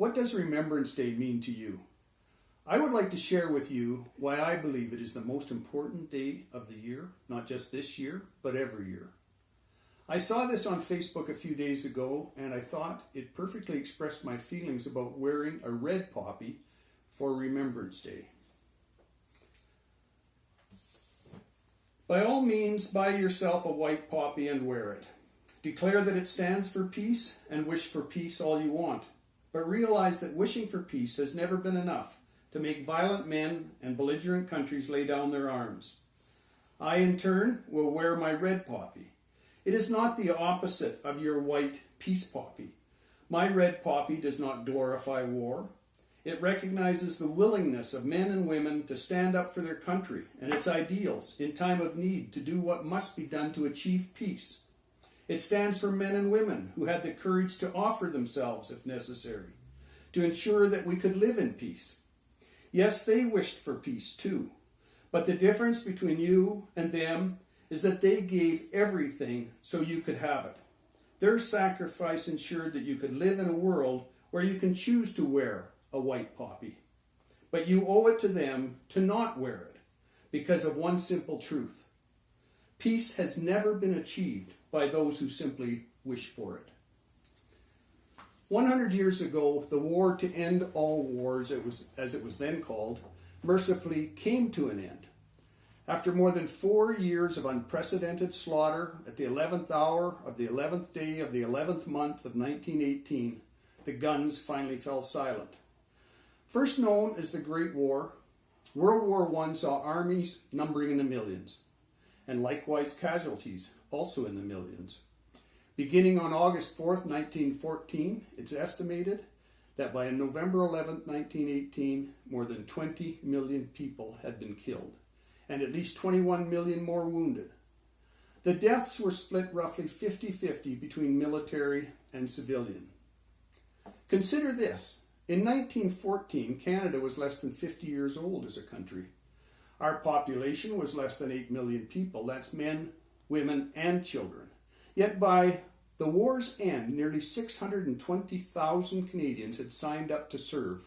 What does Remembrance Day mean to you? I would like to share with you why I believe it is the most important day of the year, not just this year, but every year. I saw this on Facebook a few days ago, and I thought it perfectly expressed my feelings about wearing a red poppy for Remembrance Day. By all means, buy yourself a white poppy and wear it. Declare that it stands for peace and wish for peace all you want. But realize that wishing for peace has never been enough to make violent men and belligerent countries lay down their arms. I, in turn, will wear my red poppy. It is not the opposite of your white peace poppy. My red poppy does not glorify war. It recognizes the willingness of men and women to stand up for their country and its ideals in time of need to do what must be done to achieve peace. It stands for men and women who had the courage to offer themselves, if necessary, to ensure that we could live in peace. Yes, they wished for peace too, but the difference between you and them is that they gave everything so you could have it. Their sacrifice ensured that you could live in a world where you can choose to wear a white poppy. But you owe it to them to not wear it because of one simple truth. Peace has never been achieved by those who simply wish for it. 100 years ago, the war to end all wars, as it was then called, mercifully came to an end. After more than 4 years of unprecedented slaughter, at the 11th hour of the 11th day of the 11th month of 1918, the guns finally fell silent. First known as the Great War, World War I saw armies numbering in the millions, and likewise casualties, also in the millions. Beginning on August 4th, 1914, it's estimated that by November 11th, 1918, more than 20 million people had been killed, and at least 21 million more wounded. The deaths were split roughly 50-50 between military and civilian. Consider this. In 1914, Canada was less than 50 years old as a country. Our population was less than 8 million people. That's men, women, and children. Yet by the war's end, nearly 620,000 Canadians had signed up to serve,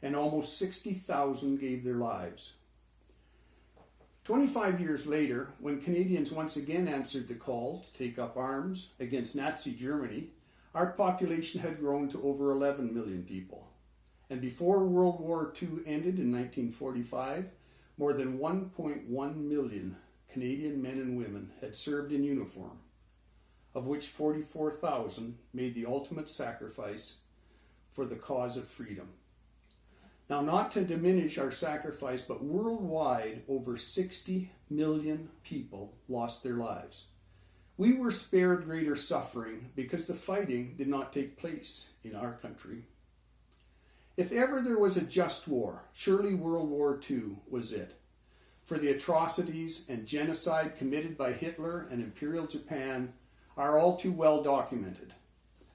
and almost 60,000 gave their lives. 25 years later, when Canadians once again answered the call to take up arms against Nazi Germany, our population had grown to over 11 million people. And before World War II ended in 1945, more than 1.1 million Canadian men and women had served in uniform, of which 44,000 made the ultimate sacrifice for the cause of freedom. Now, not to diminish our sacrifice, but worldwide, over 60 million people lost their lives. We were spared greater suffering because the fighting did not take place in our country. If ever there was a just war, surely World War II was it. For the atrocities and genocide committed by Hitler and Imperial Japan are all too well documented,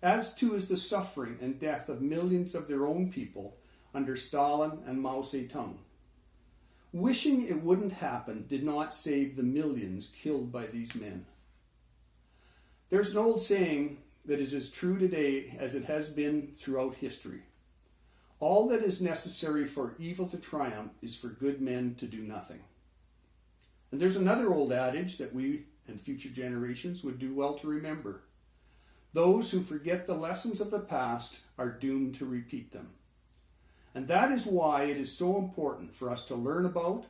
as too is the suffering and death of millions of their own people under Stalin and Mao Zedong. Wishing it wouldn't happen did not save the millions killed by these men. There's an old saying that is as true today as it has been throughout history. All that is necessary for evil to triumph is for good men to do nothing. And there's another old adage that we and future generations would do well to remember. Those who forget the lessons of the past are doomed to repeat them. And that is why it is so important for us to learn about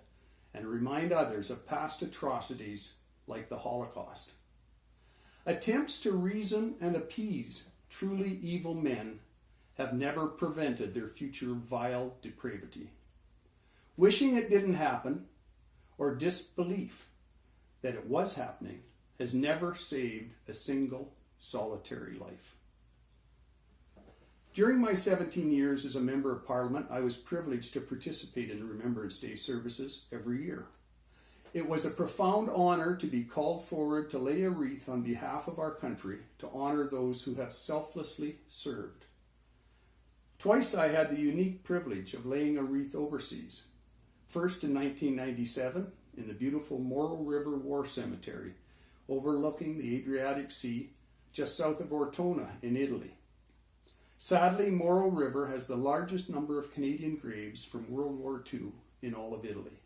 and remind others of past atrocities like the Holocaust. Attempts to reason and appease truly evil men have never prevented their future vile depravity. Wishing it didn't happen, or disbelief that it was happening, has never saved a single solitary life. During my 17 years as a Member of Parliament, I was privileged to participate in Remembrance Day services every year. It was a profound honor to be called forward to lay a wreath on behalf of our country to honor those who have selflessly served. Twice I had the unique privilege of laying a wreath overseas. First in 1997 in the beautiful Morro River War Cemetery overlooking the Adriatic Sea just south of Ortona in Italy. Sadly, Morrow River has the largest number of Canadian graves from World War II in all of Italy.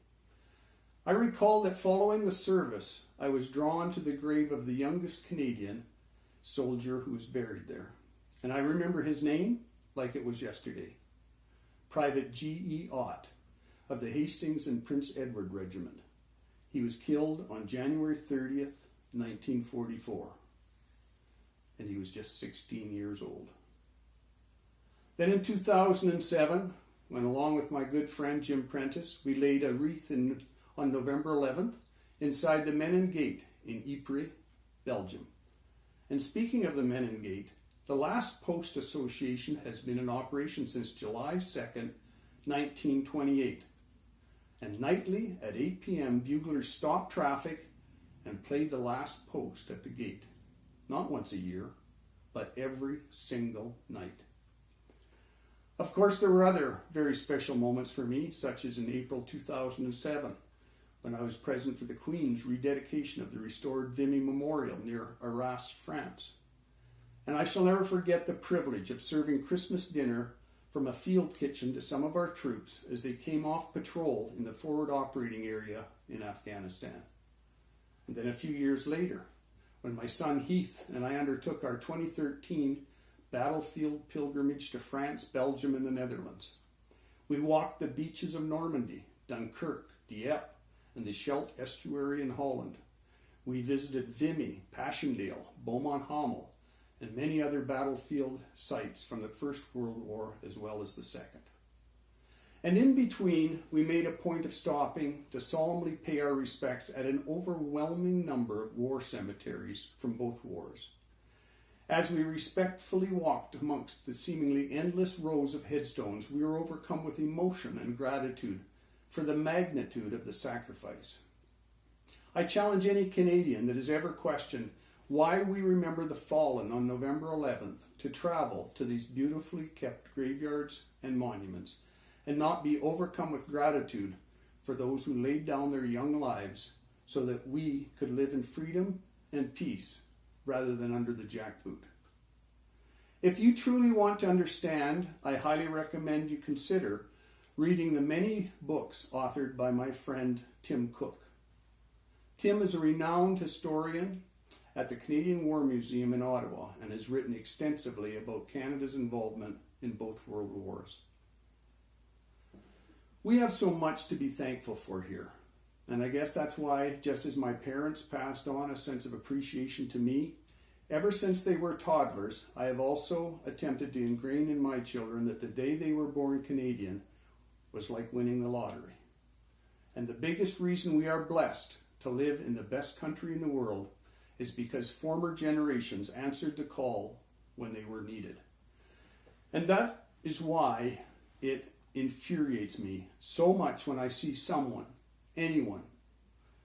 I recall that following the service, I was drawn to the grave of the youngest Canadian soldier who was buried there. And I remember his name like it was yesterday. Private G.E. Ott of the Hastings and Prince Edward Regiment. He was killed on January 30th, 1944. And he was just 16 years old. Then in 2007, when along with my good friend Jim Prentice, we laid a wreath on November 11th inside the Menin Gate in Ypres, Belgium. And speaking of the Menin Gate, the last post association has been in operation since July 2nd, 1928. And nightly at 8 p.m., buglers stop traffic and play the last post at the gate. Not once a year, but every single night. Of course, there were other very special moments for me, such as in April 2007, when I was present for the Queen's rededication of the restored Vimy Memorial near Arras, France. And I shall never forget the privilege of serving Christmas dinner from a field kitchen to some of our troops as they came off patrol in the forward operating area in Afghanistan. And then a few years later, when my son Heath and I undertook our 2013 battlefield pilgrimage to France, Belgium, and the Netherlands. We walked the beaches of Normandy, Dunkirk, Dieppe, and the Scheldt estuary in Holland. We visited Vimy, Passchendaele, Beaumont-Hamel, and many other battlefield sites from the First World War as well as the Second. And in between, we made a point of stopping to solemnly pay our respects at an overwhelming number of war cemeteries from both wars. As we respectfully walked amongst the seemingly endless rows of headstones, we were overcome with emotion and gratitude for the magnitude of the sacrifice. I challenge any Canadian that has ever questioned why we remember the fallen on November 11th to travel to these beautifully kept graveyards and monuments and not be overcome with gratitude for those who laid down their young lives so that we could live in freedom and peace rather than under the jackboot. If you truly want to understand, I highly recommend you consider reading the many books authored by my friend Tim Cook. Tim is a renowned historian at the Canadian War Museum in Ottawa and has written extensively about Canada's involvement in both world wars. We have so much to be thankful for here. And I guess that's why, just as my parents passed on a sense of appreciation to me, ever since they were toddlers, I have also attempted to ingrain in my children that the day they were born Canadian was like winning the lottery. And the biggest reason we are blessed to live in the best country in the world is because former generations answered the call when they were needed. And that is why it infuriates me so much when I see someone, anyone,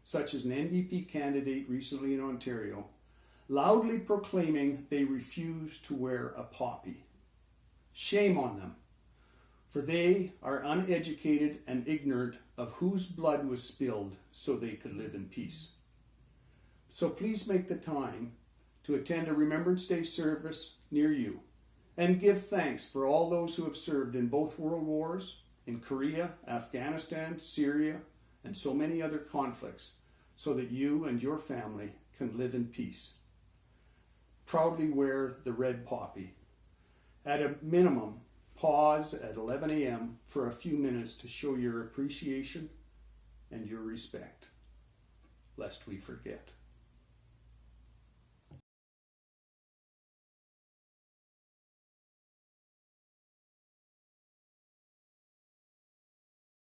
such as an NDP candidate recently in Ontario, loudly proclaiming they refuse to wear a poppy. Shame on them, for they are uneducated and ignorant of whose blood was spilled so they could live in peace. So please make the time to attend a Remembrance Day service near you and give thanks for all those who have served in both world wars, in Korea, Afghanistan, Syria, and so many other conflicts, so that you and your family can live in peace. Proudly wear the red poppy. At a minimum, pause at 11 a.m. for a few minutes to show your appreciation and your respect, lest we forget.